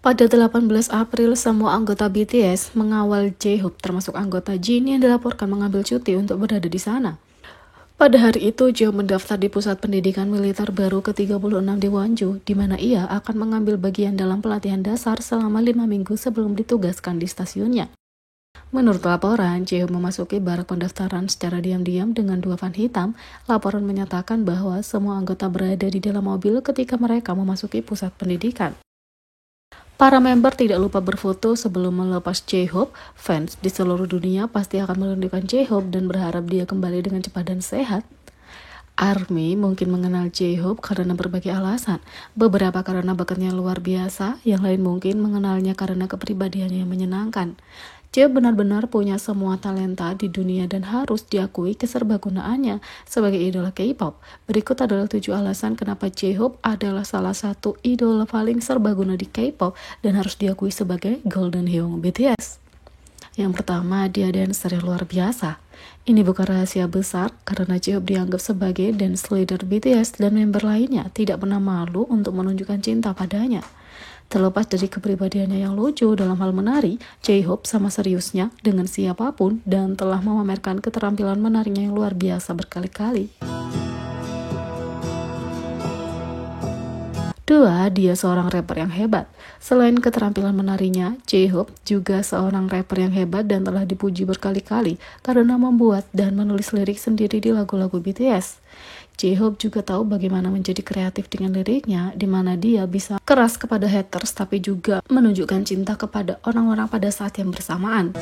Pada 18 April, semua anggota BTS mengawal J-Hope, termasuk anggota Jin yang dilaporkan mengambil cuti untuk berada di sana. Pada hari itu, J-Hope mendaftar di pusat pendidikan militer baru ke-36 di Wonju, di mana ia akan mengambil bagian dalam pelatihan dasar selama 5 minggu sebelum ditugaskan di stasiunnya. Menurut laporan, J-Hope memasuki barak pendaftaran secara diam-diam dengan 2 van hitam. Laporan menyatakan bahwa semua anggota berada di dalam mobil ketika mereka memasuki pusat pendidikan. Para member tidak lupa berfoto sebelum melepas J-Hope. Fans di seluruh dunia pasti akan merindukan J-Hope dan berharap dia kembali dengan cepat dan sehat. ARMY mungkin mengenal J-Hope karena berbagai alasan. Beberapa karena bakatnya luar biasa, yang lain mungkin mengenalnya karena kepribadiannya yang menyenangkan. J-Hope benar-benar punya semua talenta di dunia dan harus diakui keserbagunaannya sebagai idola K-pop. Berikut adalah 7 alasan kenapa J-Hope adalah salah satu idola paling serbaguna di K-pop dan harus diakui sebagai Golden Hyung BTS. Yang pertama, dia dancer yang luar biasa. Ini bukan rahasia besar karena J-Hope dianggap sebagai dance leader BTS dan member lainnya tidak pernah malu untuk menunjukkan cinta padanya. Terlepas dari kepribadiannya yang lucu dalam hal menari, J-Hope sama seriusnya dengan siapapun dan telah memamerkan keterampilan menarinya yang luar biasa berkali-kali. 2. Dia seorang rapper yang hebat. Selain keterampilan menarinya, J-Hope juga seorang rapper yang hebat dan telah dipuji berkali-kali karena membuat dan menulis lirik sendiri di lagu-lagu BTS. J-Hope juga tahu bagaimana menjadi kreatif dengan liriknya, di mana dia bisa keras kepada haters tapi juga menunjukkan cinta kepada orang-orang pada saat yang bersamaan.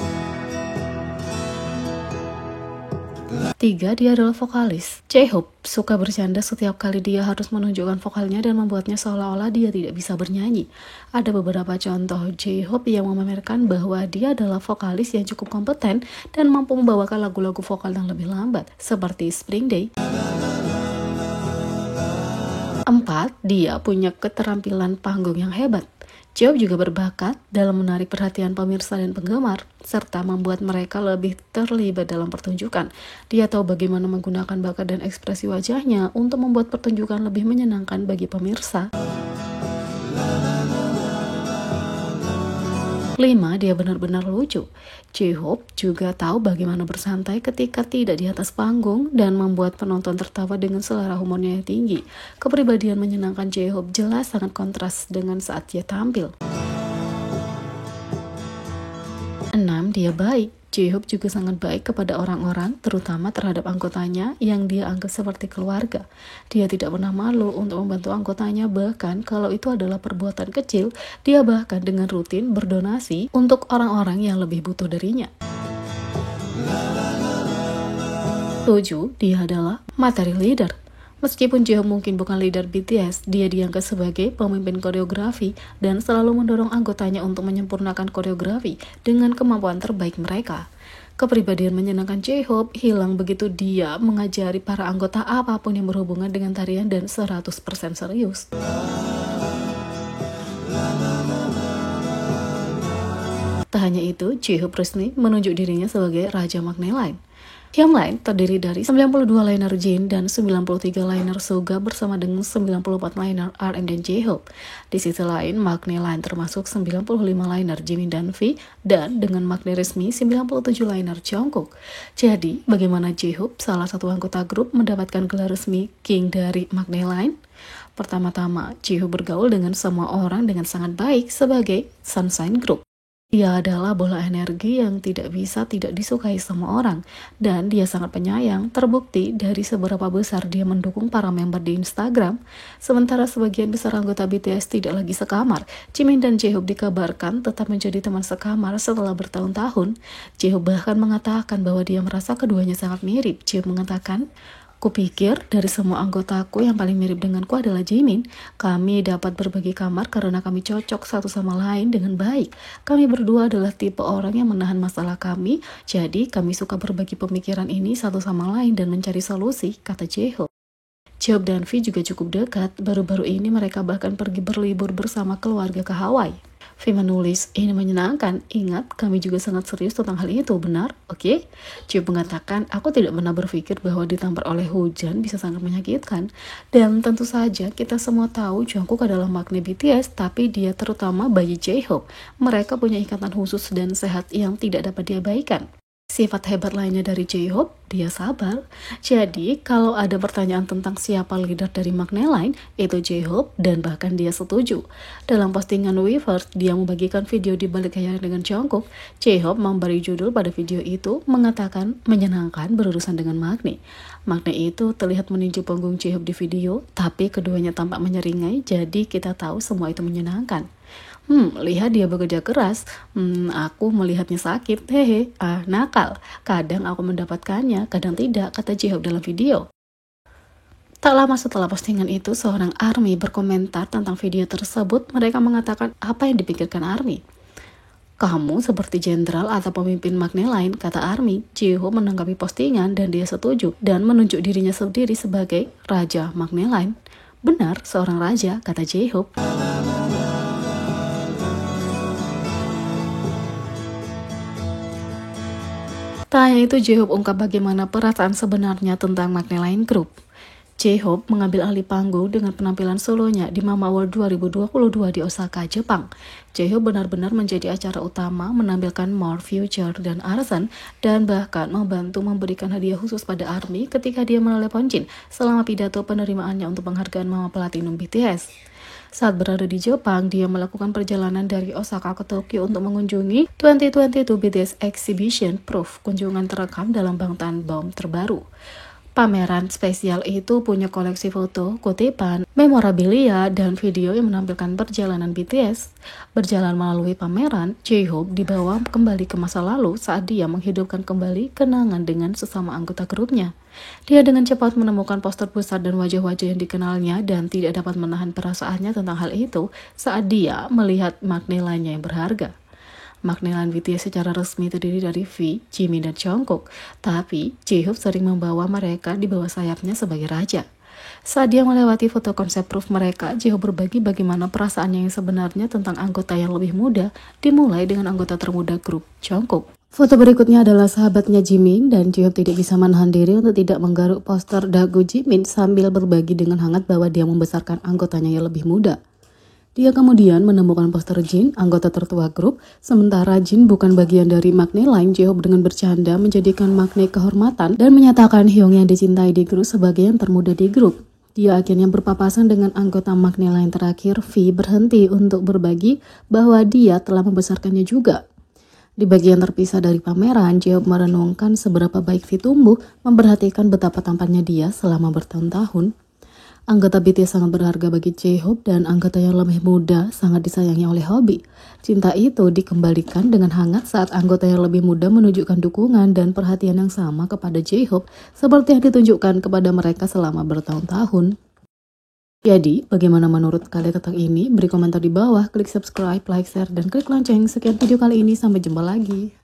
3. Dia adalah vokalis. J-Hope suka bercanda setiap kali dia harus menunjukkan vokalnya dan membuatnya seolah-olah dia tidak bisa bernyanyi. Ada beberapa contoh J-Hope yang memamerkan bahwa dia adalah vokalis yang cukup kompeten dan mampu membawakan lagu-lagu vokal yang lebih lambat, seperti Spring Day. 4. Dia punya keterampilan panggung yang hebat. J-Hope juga berbakat dalam menarik perhatian pemirsa dan penggemar, serta membuat mereka lebih terlibat dalam pertunjukan. Dia tahu bagaimana menggunakan bakat dan ekspresi wajahnya untuk membuat pertunjukan lebih menyenangkan bagi pemirsa. 5. Dia benar-benar lucu. J-Hope juga tahu bagaimana bersantai ketika tidak di atas panggung dan membuat penonton tertawa dengan selera humornya yang tinggi. Kepribadian menyenangkan J-Hope jelas sangat kontras dengan saat dia tampil. 6. Dia baik. J-Hope juga sangat baik kepada orang-orang, terutama terhadap anggotanya yang dia anggap seperti keluarga. Dia tidak pernah malu untuk membantu anggotanya, bahkan kalau itu adalah perbuatan kecil, dia bahkan dengan rutin berdonasi untuk orang-orang yang lebih butuh darinya. 7. Dia adalah materi leader. Meskipun J-Hope mungkin bukan leader BTS, dia dianggap sebagai pemimpin koreografi dan selalu mendorong anggotanya untuk menyempurnakan koreografi dengan kemampuan terbaik mereka. Kepribadian menyenangkan J-Hope hilang begitu dia mengajari para anggota apapun yang berhubungan dengan tarian dan 100% serius. Tak hanya itu, J-Hope resmi menunjuk dirinya sebagai Raja Magneline. Yang lain terdiri dari 92 liner Jin dan 93 liner Suga bersama dengan 94 liner RM dan J-Hope. Di sisi lain, makna lain termasuk 95 liner Jimin dan V dan dengan makna resmi 97 liner Jungkook. Jadi, bagaimana J-Hope, salah satu anggota grup, mendapatkan gelar resmi King dari makna lain? Pertama-tama, J-Hope bergaul dengan semua orang dengan sangat baik sebagai Sunshine Group. Dia adalah bola energi yang tidak disukai semua orang, dan dia sangat penyayang, terbukti dari seberapa besar dia mendukung para member di Instagram. Sementara sebagian besar anggota BTS tidak lagi sekamar, Jimin dan J-Hope dikabarkan tetap menjadi teman sekamar setelah bertahun-tahun. J-Hope bahkan mengatakan bahwa dia merasa keduanya sangat mirip. J-Hope mengatakan, "Kupikir dari semua anggotaku yang paling mirip denganku adalah Jimin. Kami dapat berbagi kamar karena kami cocok satu sama lain dengan baik. Kami berdua adalah tipe orang yang menahan masalah kami, jadi kami suka berbagi pemikiran ini satu sama lain dan mencari solusi," kata J-Hope. J-Hope dan V juga cukup dekat. Baru-baru ini mereka bahkan pergi berlibur bersama keluarga ke Hawaii. V menulis, ini menyenangkan. Ingat, kami juga sangat serius tentang hal itu, benar? Oke? Jihop mengatakan, aku tidak pernah berpikir bahwa ditampar oleh hujan bisa sangat menyakitkan. Dan tentu saja kita semua tahu Jungkook adalah magnet BTS, tapi dia terutama bagi J-Hope. Mereka punya ikatan khusus dan sehat yang tidak dapat diabaikan. Sifat hebat lainnya dari J-Hope, dia sabar. Jadi, kalau ada pertanyaan tentang siapa leader dari Magnet Line, itu J-Hope dan bahkan dia setuju. Dalam postingan Weverse, dia membagikan video di balik layar dengan Jungkook. J-Hope memberi judul pada video itu, mengatakan menyenangkan berurusan dengan Magnet. Magnet itu terlihat meninju punggung J-Hope di video, tapi keduanya tampak menyeringai, jadi kita tahu semua itu menyenangkan. Lihat dia bekerja keras. Aku melihatnya sakit. Hehe, nakal. Kadang aku mendapatkannya, kadang tidak, kata J-Hope dalam video. Tak lama setelah postingan itu, seorang ARMY berkomentar tentang video tersebut. Mereka mengatakan, apa yang dipikirkan ARMY? Kamu seperti jenderal atau pemimpin Magnet Line, kata ARMY. J-Hope menanggapi postingan dan dia setuju dan menunjuk dirinya sendiri sebagai Raja Magnet Line. Benar, seorang raja, kata J-Hope. Tak hanya itu, J-Hope ungkap bagaimana perasaan sebenarnya tentang Magnet Line Group. J-Hope mengambil alih panggung dengan penampilan solonya di Mama World 2022 di Osaka, Jepang. J-Hope benar-benar menjadi acara utama, menampilkan More, Future, dan Arson, dan bahkan membantu memberikan hadiah khusus pada ARMY ketika dia menelepon Jin selama pidato penerimaannya untuk penghargaan Mama Platinum BTS. Saat berada di Jepang, dia melakukan perjalanan dari Osaka ke Tokyo untuk mengunjungi 2022 BTS Exhibition Proof, kunjungan terekam dalam Bangtan Bom terbaru. Pameran spesial itu punya koleksi foto, kutipan, memorabilia, dan video yang menampilkan perjalanan BTS. Berjalan melalui pameran, J-Hope dibawa kembali ke masa lalu saat dia menghidupkan kembali kenangan dengan sesama anggota grupnya. Dia dengan cepat menemukan poster besar dan wajah-wajah yang dikenalnya dan tidak dapat menahan perasaannya tentang hal itu saat dia melihat Magnet lainnya yang berharga. Magnet Line BTS secara resmi terdiri dari V, Jimin, dan Jungkook, tapi J-Hope sering membawa mereka di bawah sayapnya sebagai raja. Saat dia melewati foto konsep proof mereka, J-Hope berbagi bagaimana perasaannya yang sebenarnya tentang anggota yang lebih muda, dimulai dengan anggota termuda grup, Jungkook. Foto berikutnya adalah sahabatnya Jimin, dan J-Hope tidak bisa menahan diri untuk tidak menggaruk poster dagu Jimin sambil berbagi dengan hangat bahwa dia membesarkan anggotanya yang lebih muda. Dia kemudian menemukan poster Jin, anggota tertua grup, sementara Jin bukan bagian dari Magnet Line. J-Hope dengan bercanda menjadikan magnet kehormatan dan menyatakan Hyung yang dicintai di grup sebagai yang termuda di grup. Dia akhirnya berpapasan dengan anggota Magnet Line terakhir, V, berhenti untuk berbagi bahwa dia telah membesarkannya juga. Di bagian terpisah dari pameran, J-Hope merenungkan seberapa baik V tumbuh, memperhatikan betapa tampannya dia selama bertahun-tahun. Anggota BTS sangat berharga bagi J-Hope dan anggota yang lebih muda sangat disayangi oleh Hobie. Cinta itu dikembalikan dengan hangat saat anggota yang lebih muda menunjukkan dukungan dan perhatian yang sama kepada J-Hope seperti yang ditunjukkan kepada mereka selama bertahun-tahun. Jadi, bagaimana menurut kalian tentang ini? Beri komentar di bawah, klik subscribe, like, share, dan klik lonceng. Sekian video kali ini, sampai jumpa lagi.